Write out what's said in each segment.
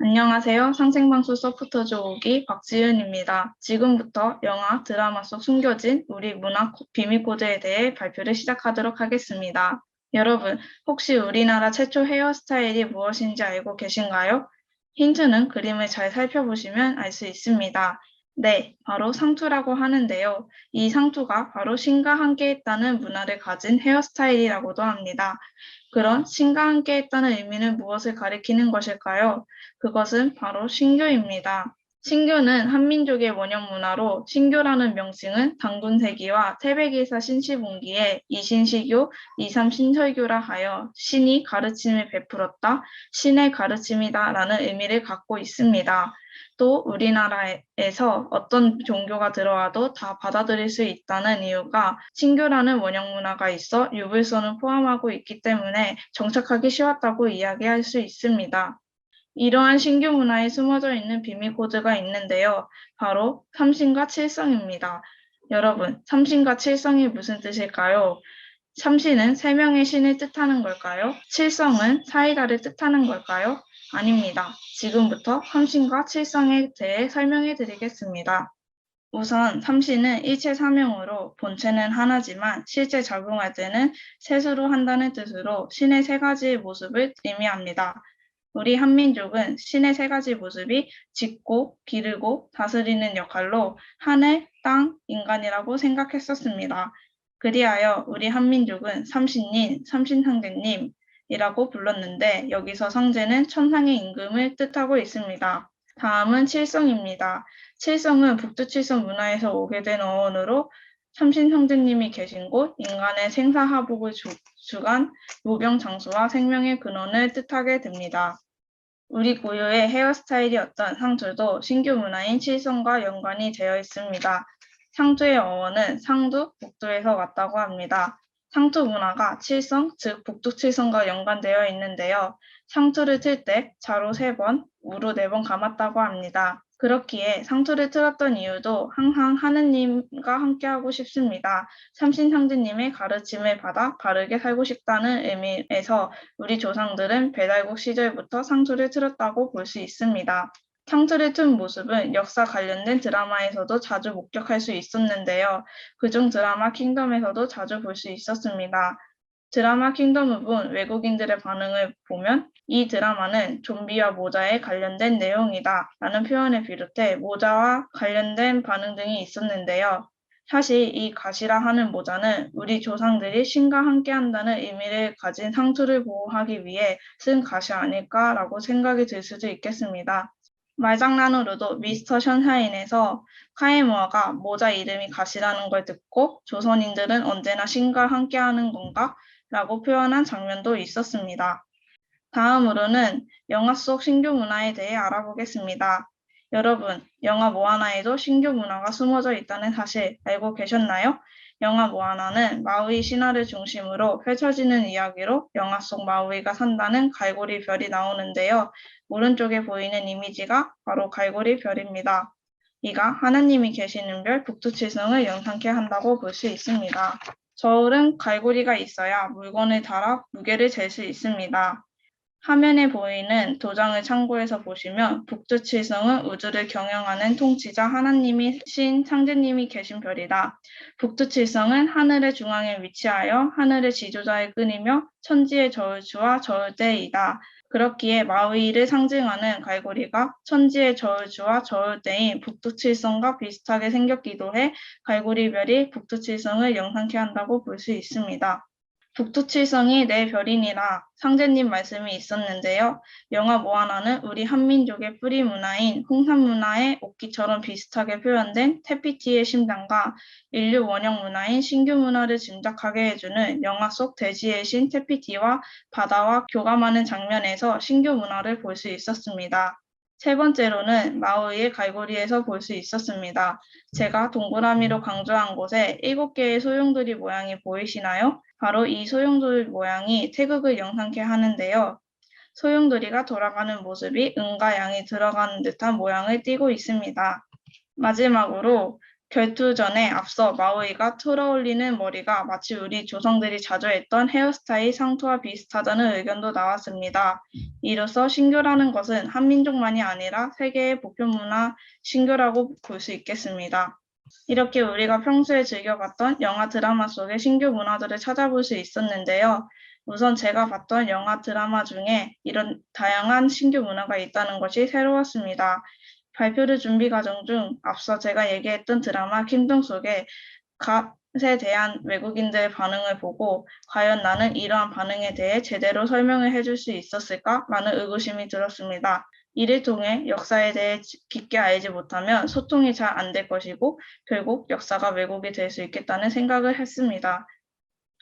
안녕하세요. 상생방송 서포터즈 5기 박지윤입니다. 지금부터 영화, 드라마 속 숨겨진 우리 문화 비밀 코드에 대해 발표를 시작하도록 하겠습니다. 여러분, 혹시 우리나라 최초 헤어스타일이 무엇인지 알고 계신가요? 힌트는 그림을 잘 살펴보시면 알 수 있습니다. 네, 바로 상투라고 하는데요. 이 상투가 바로 신과 함께 했다는 문화를 가진 헤어스타일이라고도 합니다. 그런 신과 함께 했다는 의미는 무엇을 가리키는 것일까요? 그것은 바로 신교입니다. 신교는 한민족의 원형 문화로 신교라는 명칭은 당군세기와 태백일사 신시분기에 이신시교, 이삼신설교라 하여 신이 가르침을 베풀었다, 신의 가르침이다 라는 의미를 갖고 있습니다. 또 우리나라에서 어떤 종교가 들어와도 다 받아들일 수 있다는 이유가 신교라는 원형 문화가 있어 유불선을 포함하고 있기 때문에 정착하기 쉬웠다고 이야기할 수 있습니다. 이러한 신규 문화에 숨어져 있는 비밀 코드가 있는데요. 바로 삼신과 칠성입니다. 여러분, 삼신과 칠성이 무슨 뜻일까요? 삼신은 세 명의 신을 뜻하는 걸까요? 칠성은 사이다를 뜻하는 걸까요? 아닙니다. 지금부터 삼신과 칠성에 대해 설명해 드리겠습니다. 우선 삼신은 일체 사명으로 본체는 하나지만 실제 작용할 때는 셋으로 한다는 뜻으로 신의 세 가지의 모습을 의미합니다. 우리 한민족은 신의 세 가지 모습이 짓고, 기르고, 다스리는 역할로 하늘, 땅, 인간이라고 생각했었습니다. 그리하여 우리 한민족은 삼신인, 삼신상제님이라고 불렀는데 여기서 상제는 천상의 임금을 뜻하고 있습니다. 다음은 칠성입니다. 칠성은 북두칠성 문화에서 오게 된 어원으로 삼신상제님이 계신 곳, 인간의 생사화복을 주간, 무병장수와 생명의 근원을 뜻하게 됩니다. 우리 고유의 헤어스타일이었던 상투도 신규 문화인 칠성과 연관이 되어 있습니다. 상투의 어원은 상두, 북두에서 왔다고 합니다. 상투 문화가 칠성, 즉 북두칠성과 연관되어 있는데요. 상투를 틀 때 자로 3번, 우로 4번 감았다고 합니다. 그렇기에 상투를 틀었던 이유도 항상 하느님과 함께하고 싶습니다. 삼신상제님의 가르침을 받아 바르게 살고 싶다는 의미에서 우리 조상들은 배달국 시절부터 상투를 틀었다고 볼 수 있습니다. 상투를 튼 모습은 역사 관련된 드라마에서도 자주 목격할 수 있었는데요. 그중 드라마 킹덤에서도 자주 볼 수 있었습니다. 드라마 킹덤을 본 외국인들의 반응을 보면 이 드라마는 좀비와 모자에 관련된 내용이다 라는 표현을 비롯해 모자와 관련된 반응 등이 있었는데요. 사실 이 가시라 하는 모자는 우리 조상들이 신과 함께한다는 의미를 가진 상투를 보호하기 위해 쓴 가시 아닐까라고 생각이 들 수도 있겠습니다. 말장난으로도 미스터 션샤인에서 카이모어가 모자 이름이 가시라는 걸 듣고 조선인들은 언제나 신과 함께하는 건가? 라고 표현한 장면도 있었습니다. 다음으로는 영화 속 신규 문화에 대해 알아보겠습니다. 여러분, 영화 모아나에도 신규 문화가 숨어져 있다는 사실 알고 계셨나요? 영화 모아나는 마우이 신화를 중심으로 펼쳐지는 이야기로 영화 속 마우이가 산다는 갈고리 별이 나오는데요. 오른쪽에 보이는 이미지가 바로 갈고리 별입니다. 이가 하나님이 계시는 별 북두칠성을 연상케 한다고 볼 수 있습니다. 저울은 갈고리가 있어야 물건을 달아 무게를 잴 수 있습니다. 화면에 보이는 도장을 참고해서 보시면 북두칠성은 우주를 경영하는 통치자 하나님이 신 상제님이 계신 별이다. 북두칠성은 하늘의 중앙에 위치하여 하늘의 지도자의 끈이며 천지의 저울주와 저울대이다. 그렇기에 마우이를 상징하는 갈고리가 천지의 저울주와 저울대인 북두칠성과 비슷하게 생겼기도 해 갈고리별이 북두칠성을 영상케 한다고 볼 수 있습니다. 북두칠성이 내 별이니라 상제님 말씀이 있었는데요. 영화 모아나는 우리 한민족의 뿌리 문화인 홍산 문화의 옥기처럼 비슷하게 표현된 태피티의 심장과 인류 원형 문화인 신규 문화를 짐작하게 해주는 영화 속 돼지의 신 태피티와 바다와 교감하는 장면에서 신규 문화를 볼 수 있었습니다. 세 번째로는 마우이의 갈고리에서 볼 수 있었습니다. 제가 동그라미로 강조한 곳에 7개의 소용돌이 모양이 보이시나요? 바로 이 소용돌이 모양이 태극을 영상케 하는데요. 소용돌이가 돌아가는 모습이 음과 양이 들어가는 듯한 모양을 띠고 있습니다. 마지막으로 결투 전에 앞서 마우이가 틀어올리는 머리가 마치 우리 조상들이 자주 했던 헤어스타일 상투와 비슷하다는 의견도 나왔습니다. 이로써 신교라는 것은 한민족만이 아니라 세계의 보편문화 신교라고 볼 수 있겠습니다. 이렇게 우리가 평소에 즐겨봤던 영화 드라마 속의 신규 문화들을 찾아볼 수 있었는데요. 우선 제가 봤던 영화 드라마 중에 이런 다양한 신규 문화가 있다는 것이 새로웠습니다. 발표를 준비 과정 중 앞서 제가 얘기했던 드라마 킹덤 속의 갓에 대한 외국인들의 반응을 보고 과연 나는 이러한 반응에 대해 제대로 설명을 해줄 수 있었을까라는 의구심이 들었습니다. 이를 통해 역사에 대해 깊게 알지 못하면 소통이 잘 안 될 것이고 결국 역사가 왜곡이 될 수 있겠다는 생각을 했습니다.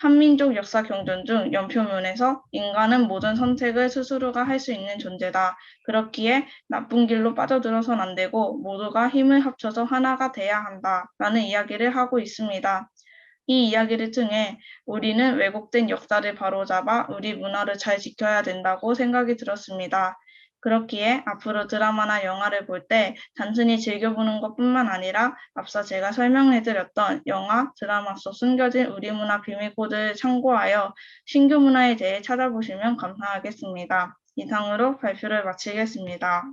한민족 역사 경전 중 연표문에서 인간은 모든 선택을 스스로가 할 수 있는 존재다. 그렇기에 나쁜 길로 빠져들어선 안 되고 모두가 힘을 합쳐서 하나가 돼야 한다. 라는 이야기를 하고 있습니다. 이 이야기를 통해 우리는 왜곡된 역사를 바로잡아 우리 문화를 잘 지켜야 된다고 생각이 들었습니다. 그렇기에 앞으로 드라마나 영화를 볼 때 단순히 즐겨보는 것뿐만 아니라 앞서 제가 설명해드렸던 영화, 드라마 속 숨겨진 우리 문화 비밀 코드를 참고하여 신규 문화에 대해 찾아보시면 감사하겠습니다. 이상으로 발표를 마치겠습니다.